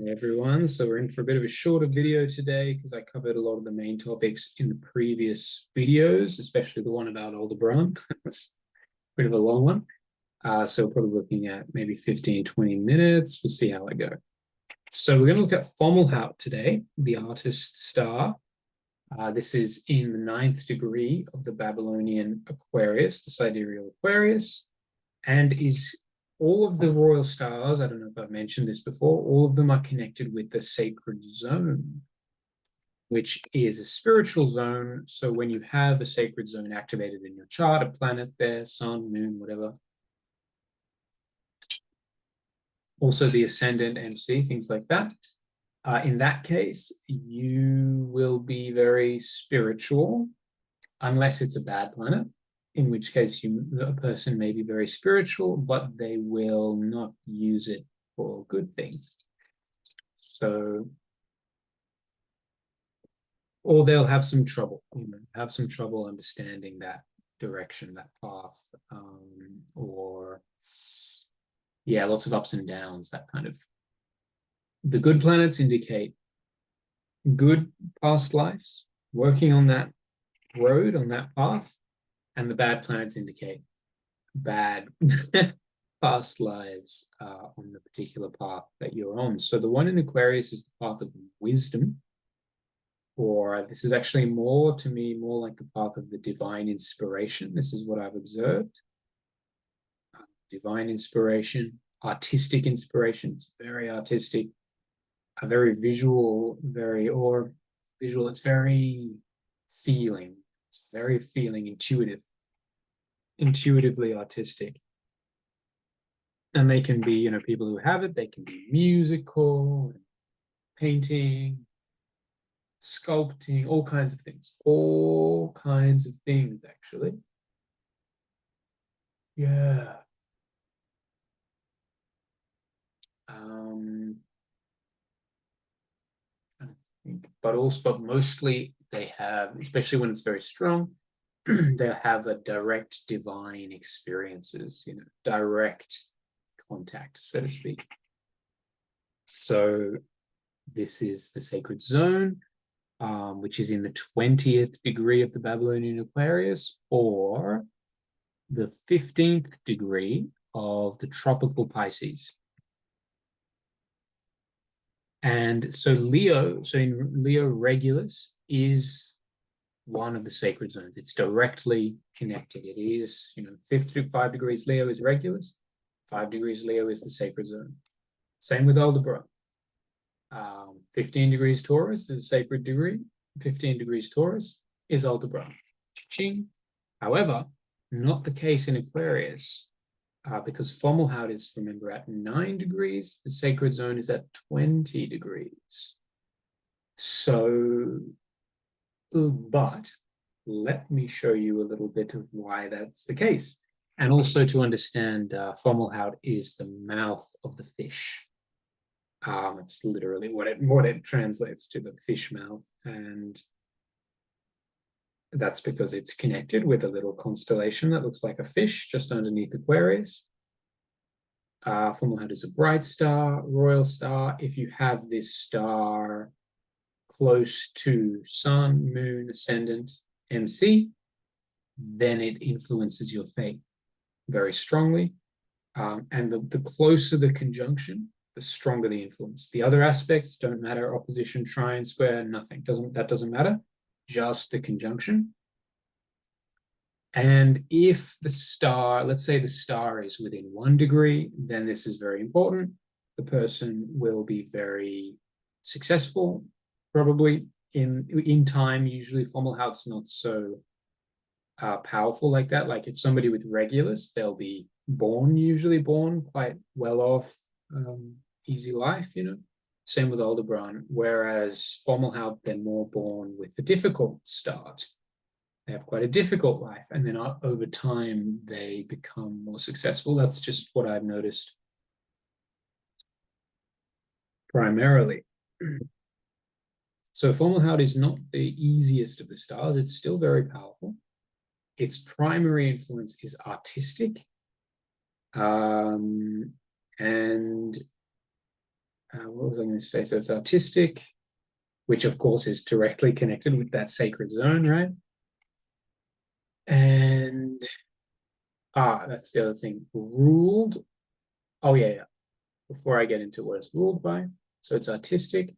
Hey everyone, so we're in for a bit of a shorter video today because I covered a lot of the main topics in the previous videos, especially the one about aldebaran. It's a bit of a long one. So we're probably looking at maybe 15, 20 minutes. We'll see how I go. So we're going to look at Fomalhaut today, the artist star. This is in the 9th degree of the Babylonian Aquarius, the sidereal Aquarius, and is all of the royal stars, I don't know if I've mentioned this before, all of them are connected with the sacred zone, which is a spiritual zone. So when you have a sacred zone activated in your chart, a planet there, sun, moon, whatever, also the ascendant, MC, things like that. In that case, you will be very spiritual, unless it's a bad planet, in which case a person may be very spiritual, but they will not use it for good things. So, or they'll have some trouble, have some trouble understanding that direction, that path, or yeah, lots of ups and downs, that kind of. The good planets indicate good past lives, working on that road, on that path, and the bad planets indicate bad past lives on the particular path that you're on. So the one in Aquarius is the path of wisdom, or this is actually more, to me, more like the path of the divine inspiration. This is what I've observed. Divine inspiration, artistic inspiration. It's very artistic, very visual, it's very feeling. It's very feeling, intuitively artistic. And they can be, people who have it, they can be musical, painting, sculpting, all kinds of things, actually. Yeah. But mostly they have, especially when it's very strong, they'll have a direct divine experiences, direct contact, so to speak. So this is the sacred zone, which is in the 20th degree of the Babylonian Aquarius, or the 15th degree of the tropical Pisces. And so in Leo, regulus is one of the sacred zones. It's directly connected. It is, 5 degrees Leo is regulus, 5 degrees Leo is the sacred zone. Same with aldebaran. 15 degrees Taurus is a sacred degree. 15 degrees Taurus is aldebaran. Ching. However, not the case in Aquarius, because Fomalhaut is, remember, at 9 degrees. The sacred zone is at 20 degrees. So, but let me show you a little bit of why that's the case. And also to understand, Fomalhaut is the mouth of the fish. It's literally what it translates to, the fish mouth, and that's because it's connected with a little constellation that looks like a fish just underneath Aquarius. Fomalhaut is a bright star, royal star. If you have this star close to sun, moon, ascendant, MC, then it influences your fate very strongly. And the closer the conjunction, the stronger the influence. The other aspects don't matter, opposition, trine, square, nothing. That doesn't matter, just the conjunction. And if the star, let's say the star is within 1 degree, then this is very important. The person will be very successful, probably in time. Usually Fomalhaut's not so powerful like that. Like if somebody with regulus, they'll be usually born quite well off, easy life, Same with aldebaran. Whereas Fomalhaut, they're more born with a difficult start. They have quite a difficult life, and then over time they become more successful. That's just what I've noticed primarily. So Fomalhaut is not the easiest of the stars. It's still very powerful. Its primary influence is artistic, and what was I going to say? So it's artistic, which of course is directly connected with that sacred zone, right? And that's the other thing. Ruled. Oh yeah. Before I get into what it's ruled by, so it's artistic.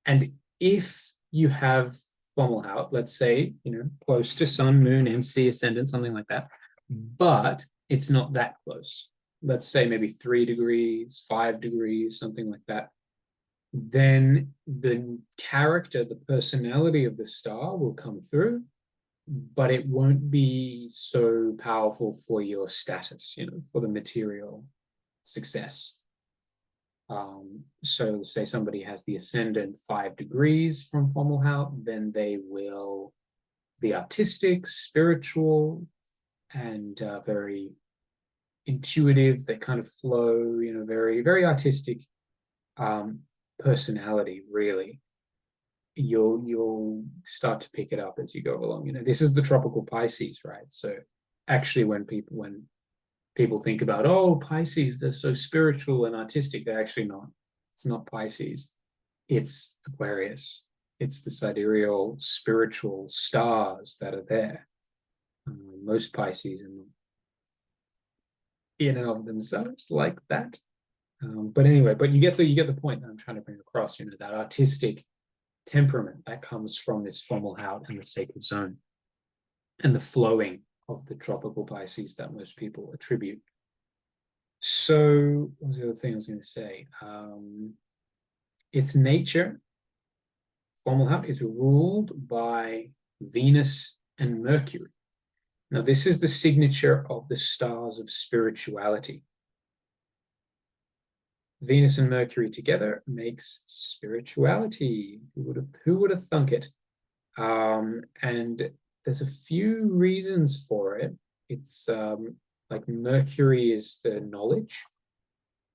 And if you have Fomalhaut, let's say, close to Sun, Moon, MC, Ascendant, something like that, but it's not that close. Let's say maybe 3 degrees, 5 degrees, something like that. Then the character, the personality of the star will come through, but it won't be so powerful for your status, for the material success. So say somebody has the ascendant 5 degrees from Fomalhaut, then they will be artistic, spiritual, and very intuitive. They kind of flow, very, very artistic personality, really. You'll start to pick it up as you go along. This is the tropical Pisces, right? So actually when people think about, oh, Pisces, they're so spiritual and artistic, they're actually not. It's not Pisces, it's Aquarius. It's the sidereal spiritual stars that are there. Most Pisces are in and of themselves like that. But anyway, you get the point that I'm trying to bring across, that artistic temperament that comes from this Fomalhaut and the sacred zone and the flowing of the tropical Pisces that most people attribute. So what was the other thing I was going to say? Its nature, Fomalhaut, is ruled by Venus and Mercury. Now, this is the signature of the stars of spirituality. Venus and Mercury together makes spirituality. Who would have thunk it? And there's a few reasons for it. It's like Mercury is the knowledge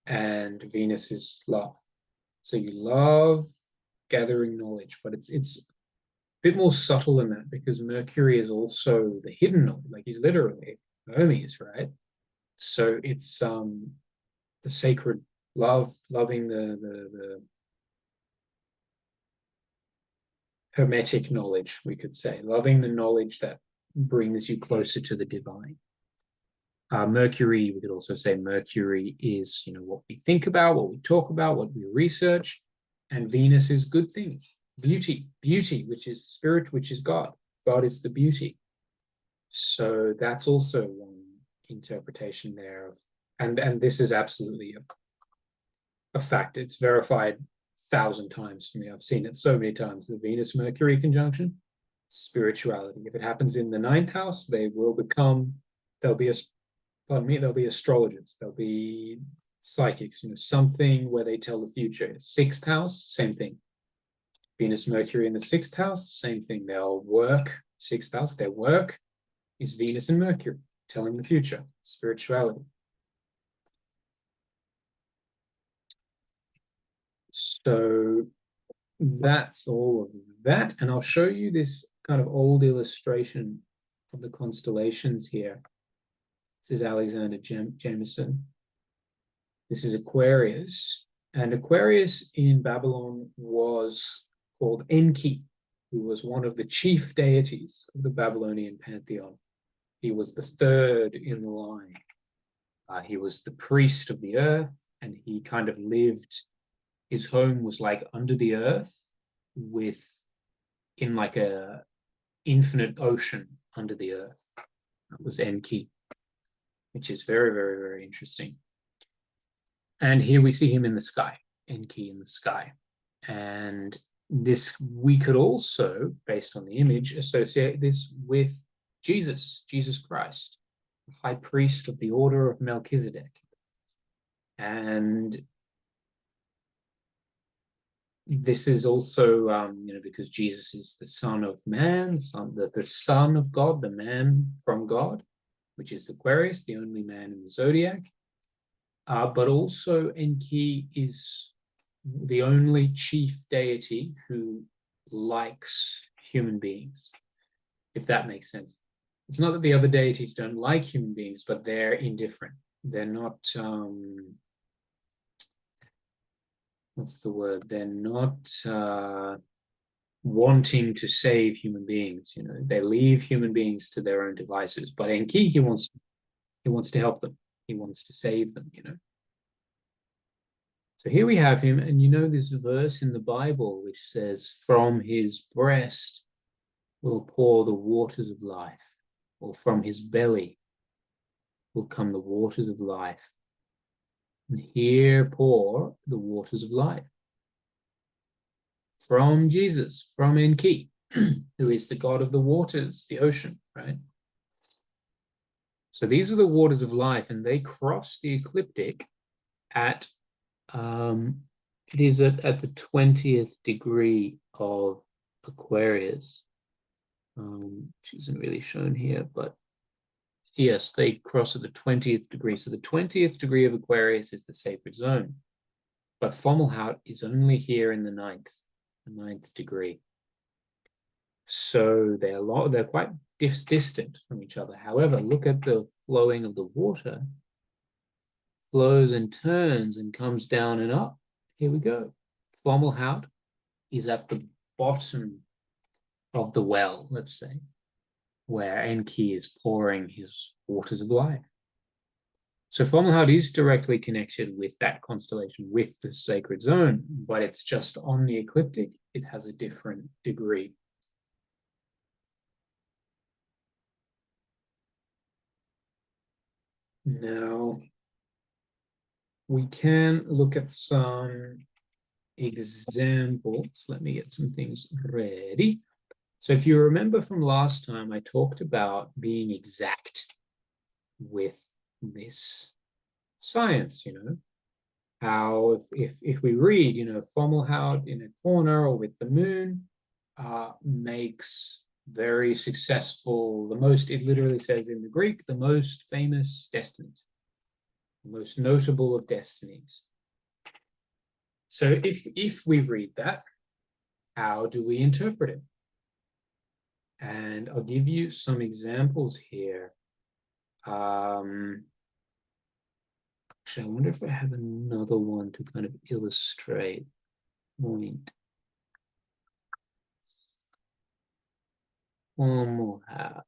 and Venus is love. So you love gathering knowledge, but it's a bit more subtle than that because Mercury is also the hidden knowledge. Like he's literally Hermes, right? So it's the sacred love, loving the hermetic knowledge, we could say, loving the knowledge that brings you closer to the divine. Mercury, we could also say Mercury is, what we think about, what we talk about, what we research, and Venus is good things, beauty, which is spirit, which is God. God is the beauty. So that's also one interpretation there of, and this is absolutely a fact. It's verified 1,000 times for me. I've seen it so many times. The Venus-Mercury conjunction, spirituality. If it happens in the 9th house, there'll be astrologers, there'll be psychics, something where they tell the future. 6th house, same thing. Venus, Mercury in the 6th house, same thing. They'll work, 6th house, their work is Venus and Mercury, telling the future, spirituality. So that's all of that. And I'll show you this kind of old illustration of the constellations here. This is Alexander Jameson. This is Aquarius. And Aquarius in Babylon was called Enki, who was one of the chief deities of the Babylonian pantheon. He was the 3rd in the line. He was the priest of the earth, and he kind of lived, his home was like under the earth in like a infinite ocean under the earth. That was Enki, which is very, very, very interesting. And here we see him in the sky, Enki in the sky. And this, we could also, based on the image, associate this with Jesus Christ, the high priest of the order of Melchizedek. And this is also, because Jesus is the Son of Man, the Son of God, the man from God, which is Aquarius, the only man in the zodiac. But also Enki is the only chief deity who likes human beings, if that makes sense. It's not that the other deities don't like human beings, but they're indifferent. They're not what's the word? They're not wanting to save human beings. You know, they leave human beings to their own devices. But Enki, he wants to help them. He wants to save them. You know. So here we have him, and you know this verse in the Bible which says, "From his breast will pour the waters of life," or "From his belly will come the waters of life." And here pour the waters of life from Jesus, from Enki, who is the god of the waters, the ocean, right? So these are the waters of life, and they cross the ecliptic at it is at the 20th degree of Aquarius, which isn't really shown here, but yes, they cross at the 20th degree. So the 20th degree of Aquarius is the sacred zone, but Fomalhaut is only here in the ninth degree. So they're quite distant from each other. However, look at the flowing of the water. Flows and turns and comes down and up. Here we go. Fomalhaut is at the bottom of the well, let's say, where Enki is pouring his waters of life. So Fomalhaut is directly connected with that constellation, with the sacred zone, but it's just on the ecliptic. It has a different degree. Now, we can look at some examples. Let me get some things ready. So if you remember from last time, I talked about being exact with this science, you know, how if we read, you know, Fomalhaut in a corner or with the moon, makes very successful, it literally says in the Greek, the most famous destinies, the most notable of destinies. So if we read that, how do we interpret it? And I'll give you some examples here. Actually, I wonder if I have another one to kind of illustrate point. One more out.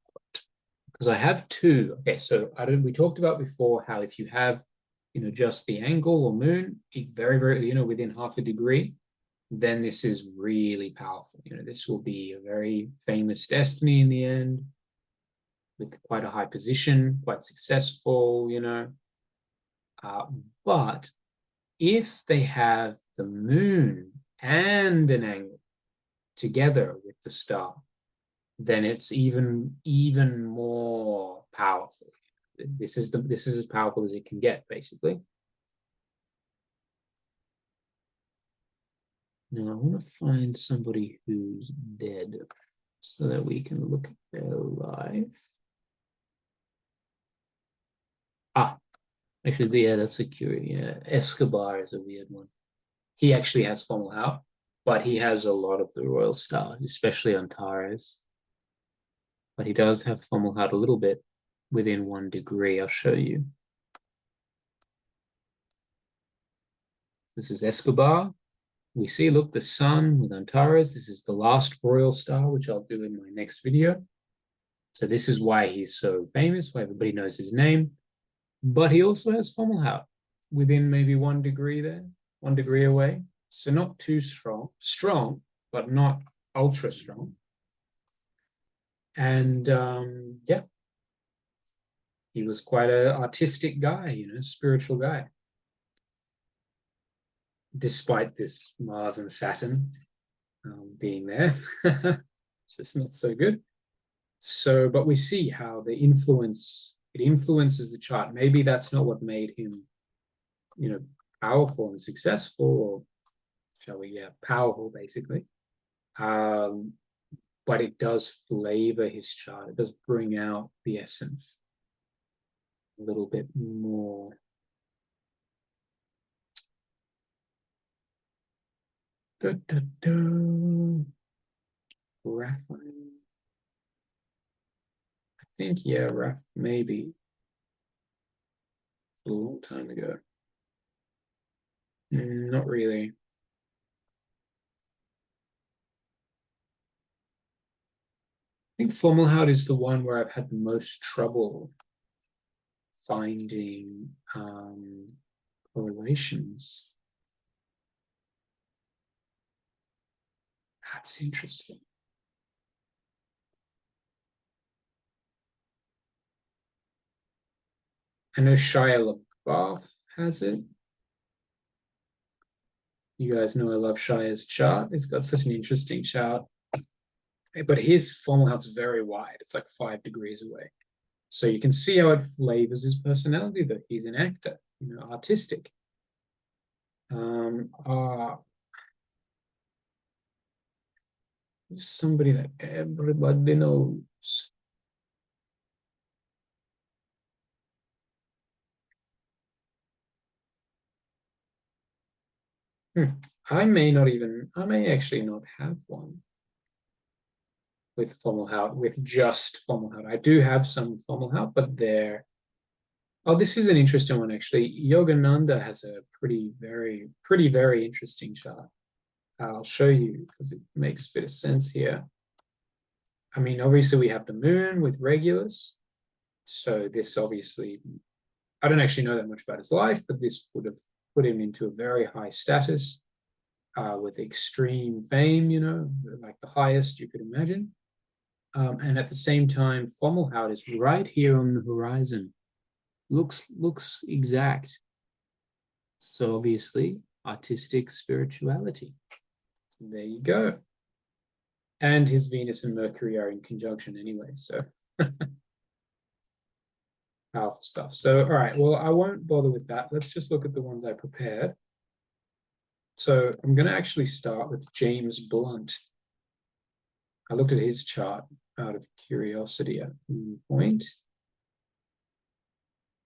Because I have two. Okay, so we talked about before how if you have, you know, just the angle or moon, very, very, you know, within half a degree, then this is really powerful. You know, this will be a very famous destiny in the end, with quite a high position, quite successful, you know. But if they have the moon and an angle together with the star, then it's even more powerful. This is as powerful as it can get, basically. Now I want to find somebody who's dead so that we can look at their life. Actually, yeah, that's a curious. Yeah, Escobar is a weird one. He actually has Fomalhaut, but he has a lot of the royal stars, especially antares. But he does have Fomalhaut a little bit within 1 degree. I'll show you. This is Escobar. We see, look, the sun with antares. This is the last royal star, which I'll do in my next video. So this is why he's so famous, why everybody knows his name. But he also has Fomalhaut within maybe 1 degree there, 1 degree away. So not too strong, but not ultra strong. And yeah, he was quite an artistic guy, you know, spiritual guy. Despite this Mars and Saturn being there, it's just not so good. So, but we see how it influences the chart. Maybe that's not what made him, you know, powerful and successful, or shall we, yeah, powerful, basically. But it does flavor his chart. It does bring out the essence a little bit more. Raphael. I think, yeah, maybe. A long time ago. Not really. think Fomalhaut is the one where I've had the most trouble finding correlations. That's interesting. I know Shia LaBeouf has it. You guys know I love Shia's chart. It's got such an interesting chart. But his Fomalhaut's very wide. It's like 5 degrees away. So you can see how it flavors his personality, that he's an actor, artistic. Somebody that everybody knows. I may actually not have one with Fomalhaut, with just Fomalhaut. I do have some Fomalhaut, but they're. Oh, this is an interesting one, actually. Yogananda has a very interesting chart. I'll show you because it makes a bit of sense here. I mean, obviously, we have the moon with regulus. So this obviously, I don't actually know that much about his life, but this would have put him into a very high status with extreme fame, like the highest you could imagine. And at the same time, Fomalhaut is right here on the horizon. Looks exact. So obviously, artistic spirituality. So there you go. And his Venus and Mercury are in conjunction anyway, so powerful stuff. So, all right, well, I won't bother with that. Let's just look at the ones I prepared. So I'm going to actually start with James Blunt. I looked at his chart out of curiosity at one point.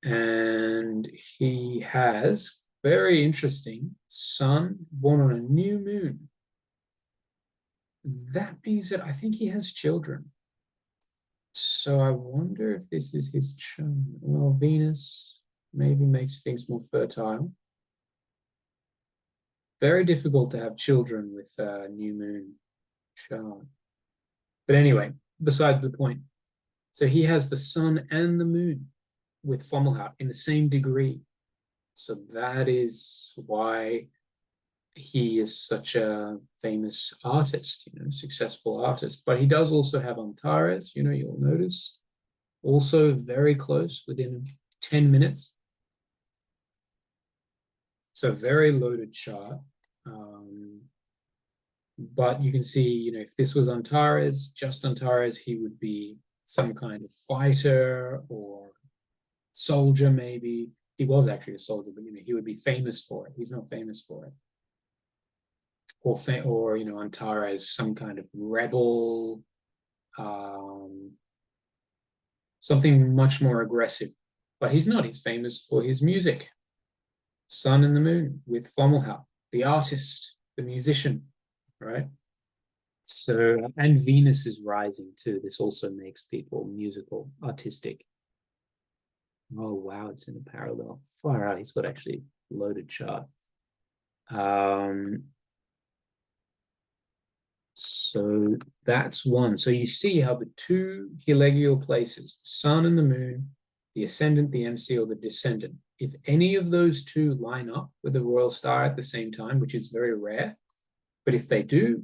And he has, very interesting, sun born on a new moon. That means that I think he has children. So I wonder if this is his chart. Well, Venus maybe makes things more fertile. Very difficult to have children with a new moon chart. But anyway, beside the point. So he has the sun and the moon with Fomalhaut in the same degree. So that is why he is such a famous artist, successful artist. But he does also have Antares, you'll notice. Also very close, within 10 minutes. It's a very loaded chart. But you can see, if this was Antares, just Antares, he would be some kind of fighter or soldier, maybe. He was actually a soldier, but he would be famous for it. He's not famous for it. Or Antares, some kind of rebel, something much more aggressive. But he's not. He's famous for his music. Sun and the Moon with Fomalhaut, the artist, the musician, right? So, and Venus is rising too. This also makes people musical, artistic. Oh, wow, it's in a parallel. Far out, he's got actually a loaded chart. So that's one. So you see how the two helegial places, the sun and the moon, the ascendant, the MC, or the descendant, if any of those two line up with a royal star at the same time, which is very rare, but if they do,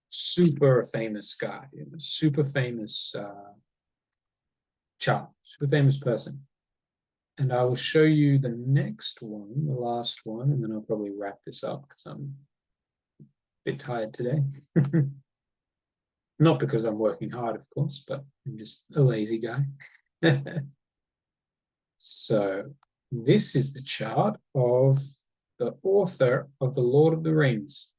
super famous guy, super famous chart, super famous person. And I will show you the next one, the last one, and then I'll probably wrap this up because I'm a bit tired today. Not because I'm working hard, of course, but I'm just a lazy guy. So this is the chart of the author of The Lord of the Rings.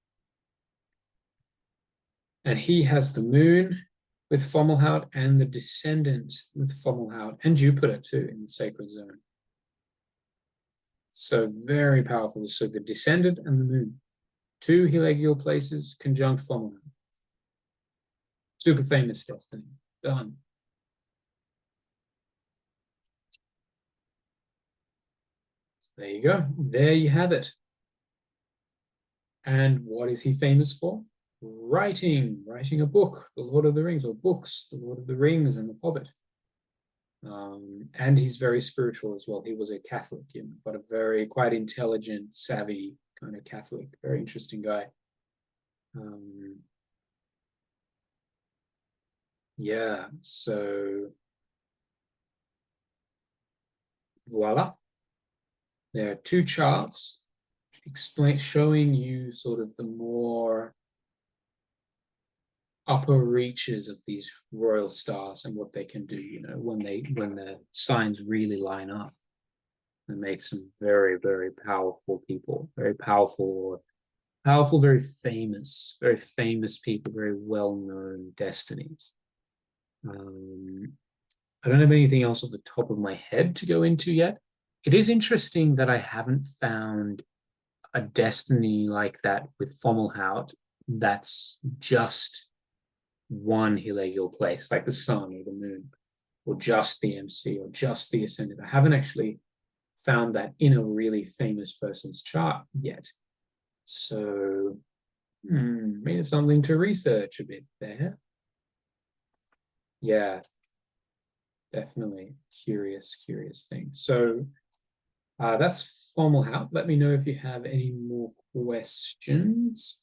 And he has the moon with Fomalhaut and the descendant with Fomalhaut and Jupiter too in the sacred zone. So very powerful. So the descendant and the moon, two helegial places conjunct Fomalhaut. Super famous destiny. Done. So there you go. There you have it. And what is he famous for? writing a book, The Lord of the Rings, or books, The Lord of the Rings and The Hobbit. And he's very spiritual as well. He was a Catholic, but a very quite intelligent, savvy kind of Catholic, very interesting guy. Yeah, so voila. There are two charts showing you sort of the more upper reaches of these royal stars and what they can do, when the signs really line up and make some very, very powerful people, very powerful, very famous people, very well-known destinies. I don't have anything else off the top of my head to go into yet. It is interesting that I haven't found a destiny like that with Fomalhaut that's just one heliacal place, like the sun or the moon, or just the MC or just the ascendant. I haven't actually found that in a really famous person's chart yet. So maybe something to research a bit there. Yeah, definitely curious thing. So that's Fomalhaut. Let me know if you have any more questions.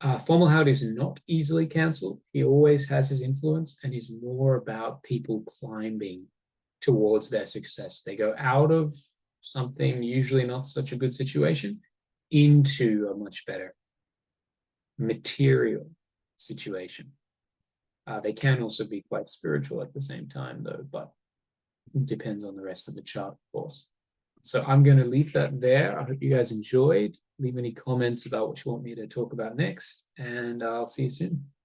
Fomalhaut is not easily cancelled. He always has his influence, and he's more about people climbing towards their success. They go out of something usually not such a good situation into a much better material situation. They can also be quite spiritual at the same time, though, but it depends on the rest of the chart, of course. So I'm going to leave that there. I hope you guys enjoyed. Leave any comments about what you want me to talk about next, and I'll see you soon.